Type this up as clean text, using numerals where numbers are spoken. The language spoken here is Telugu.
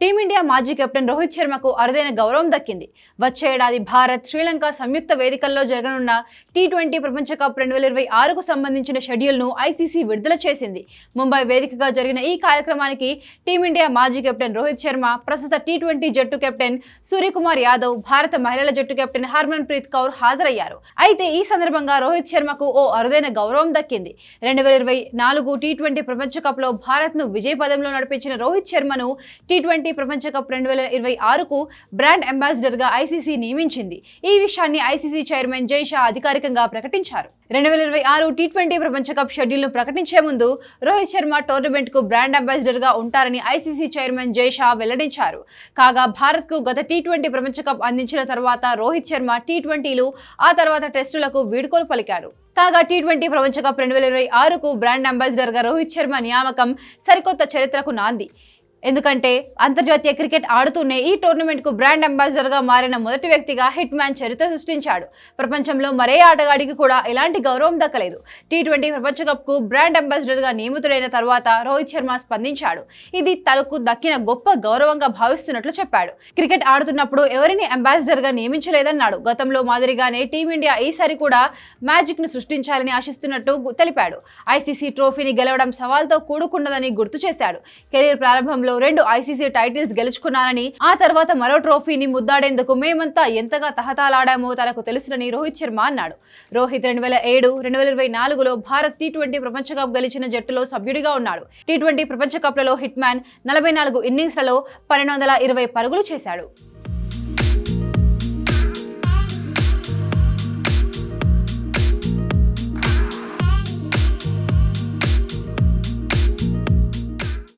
టీమిండియా మాజీ కెప్టెన్ రోహిత్ శర్మకు అరుదైన గౌరవం దక్కింది. వచ్చే ఏడాది భారత్, శ్రీలంక సంయుక్త వేదికల్లో జరగనున్న టీ20 ప్రపంచ కప్ 2026కు సంబంధించిన షెడ్యూల్ను ఐసీసీ విడుదల చేసింది. ముంబై వేదికగా జరిగిన ఈ కార్యక్రమానికి టీమిండియా మాజీ కెప్టెన్ రోహిత్ శర్మ, ప్రస్తుత టీ20 జట్టు కెప్టెన్ సూర్యకుమార్ యాదవ్, భారత మహిళల జట్టు కెప్టెన్ హర్మన్ ప్రీత్ కౌర్ హాజరయ్యారు. అయితే ఈ సందర్భంగా రోహిత్ శర్మకు ఓ అరుదైన గౌరవం దక్కింది. 2024 టీ20 ప్రపంచ కప్లో భారత్ను విజయ పదంలో నడిపించిన రోహిత్ శర్మను టీ20 ప్రపంచ కప్ 2026కు బ్రాండ్ అంబాసిడర్ గా ఐసీసీ నియమించింది. ఈ విషయాన్ని ఐసీసీ చైర్మన్ జై షా అధికారికంగా ప్రకటించారు. 2026 టీ20 ప్రపంచ కప్ షెడ్యూల్ ను ప్రకటించే ముందు రోహిత్ శర్మ టోర్నమెంట్ కు బ్రాండ్ అంబాసిడర్ గా ఉంటారని ఐసీసీ చైర్మన్ జై షా వెల్లడించారు. కాగా భారత్ కు గత టీ20 ప్రపంచ కప్ అందించిన తర్వాత రోహిత్ శర్మ టీ20లు, ఆ తర్వాత టెస్టులకు వీడ్కోలు పలికారు. కాగా టీ20 ప్రపంచ కప్ 2026కు బ్రాండ్ అంబాసిడర్ గా రోహిత్ శర్మ నియామకం సరికొత్త చరిత్రకు నాంది. ఎందుకంటే అంతర్జాతీయ క్రికెట్ ఆడుతూనే ఈ టోర్నమెంట్ కు బ్రాండ్ అంబాసిడర్ గా మారిన మొదటి వ్యక్తిగా హిట్ మ్యాన్ చరిత్ర సృష్టించాడు. ప్రపంచంలో మరే ఆటగాడికి కూడా ఇలాంటి గౌరవం దక్కలేదు. టీ20 ప్రపంచ కప్ కు బ్రాండ్ అంబాసిడర్ గా నియమితుడైన తర్వాత రోహిత్ శర్మ స్పందించాడు. ఇది తనకు దక్కిన గొప్ప గౌరవంగా భావిస్తున్నట్లు చెప్పాడు. క్రికెట్ ఆడుతున్నప్పుడు ఎవరిని అంబాసిడర్ గా నియమించలేదన్నాడు. గతంలో మాదిరిగానే టీమిండియా ఈసారి కూడా మ్యాజిక్ ను సృష్టించాలని ఆశిస్తున్నట్టు తెలిపాడు. ఐసీసీ ట్రోఫీని గెలవడం సవాల్తో కూడుకున్నదని గుర్తు చేశాడు. కెరీర్ ప్రారంభంలో 2 ఐసీసీ టైటిల్స్ గెలుచుకున్నానని, ఆ తర్వాత మరో ట్రోఫీని ముద్దాడేందుకు మేమంతా ఎంతగా తహతాలాడామో తనకు తెలుసునని రోహిత్ శర్మ అన్నాడు. రోహిత్ 2007, 2024లో భారత్ టీ20 ప్రపంచ కప్ గెలిచిన జట్టులో సభ్యుడిగా ఉన్నాడు. టీ20 ప్రపంచ కప్లలో హిట్ మ్యాన్ 44 ఇన్నింగ్స్లలో 1220 పరుగులు చేశాడు.